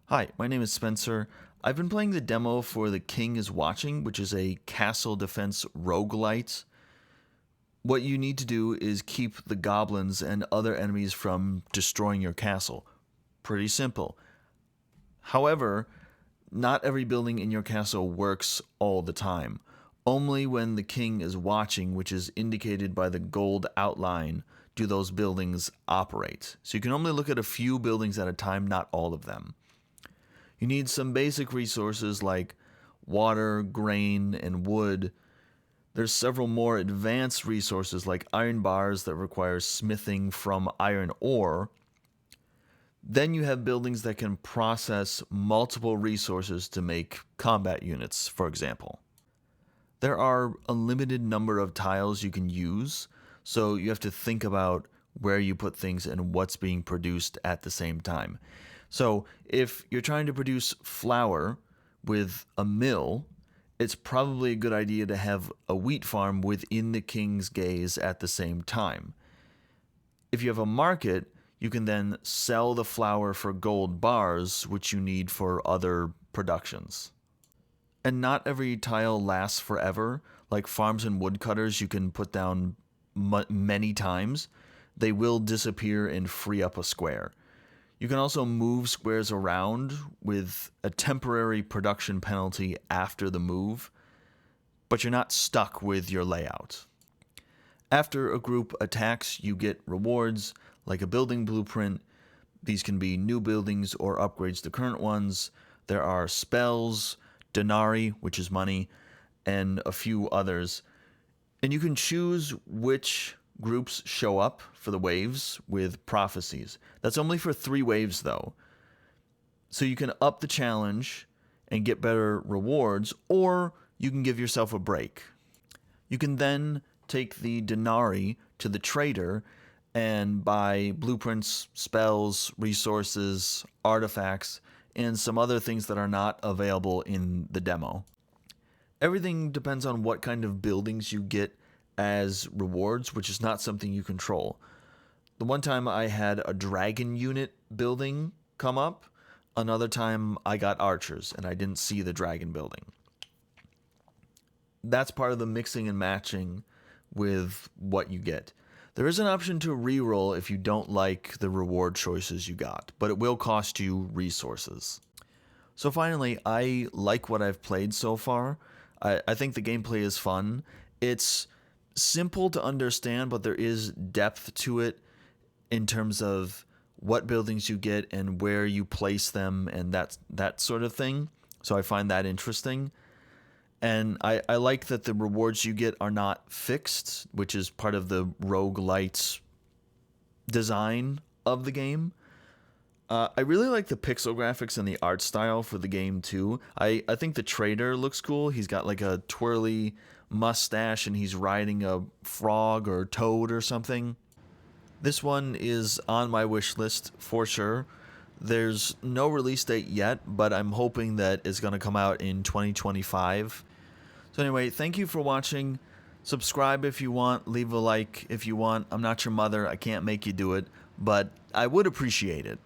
Hi, my name is Spencer. I've been playing the demo for The King is Watching, which is a castle defense roguelite. What you need to do is keep the goblins and other enemies from destroying your castle. Pretty simple. However, not every building in your castle works all the time. Only when the king is watching, which is indicated by the gold outline, do those buildings operate. So you can only look at a few buildings at a time, not all of them. You need some basic resources like water, grain, and wood. There's several more advanced resources like iron bars that require smithing from iron ore. Then you have buildings that can process multiple resources to make combat units, for example. There are a limited number of tiles you can use, so you have to think about where you put things and what's being produced at the same time. So if you're trying to produce flour with a mill, it's probably a good idea to have a wheat farm within the king's gaze at the same time. If you have a market, you can then sell the flour for gold bars, which you need for other productions. And not every tile lasts forever. Like farms and woodcutters, you can put down many times. They will disappear and free up a square. You can also move squares around with a temporary production penalty after the move, but you're not stuck with your layout. After a group attacks, you get rewards like a building blueprint. These can be new buildings or upgrades to current ones. There are spells, denarii, which is money, and a few others. And you can choose which groups show up for the waves with prophecies. That's only for 3 waves, though. So you can up the challenge and get better rewards, or you can give yourself a break. You can then take the denarii to the trader and buy blueprints, spells, resources, artifacts, and some other things that are not available in the demo. Everything depends on what kind of buildings you get as rewards, which is not something you control. The one time I had a dragon unit building come up, another time I got archers and I didn't see the dragon building. That's part of the mixing and matching with what you get. There is an option to reroll if you don't like the reward choices you got, but it will cost you resources. So finally, I like what I've played so far. I think the gameplay is fun. It's simple to understand, but there is depth to it in terms of what buildings you get and where you place them and that sort of thing. So I find that interesting. And I like that the rewards you get are not fixed, which is part of the roguelite design of the game. I really like the pixel graphics and the art style for the game, too. I think the trader looks cool. He's got like a twirly mustache and he's riding a frog or toad or something. This one is on my wish list for sure. There's no release date yet, but I'm hoping that it's going to come out in 2025. So anyway, thank you for watching. Subscribe if you want. Leave a like if you want. I'm not your mother. I can't make you do it, but I would appreciate it.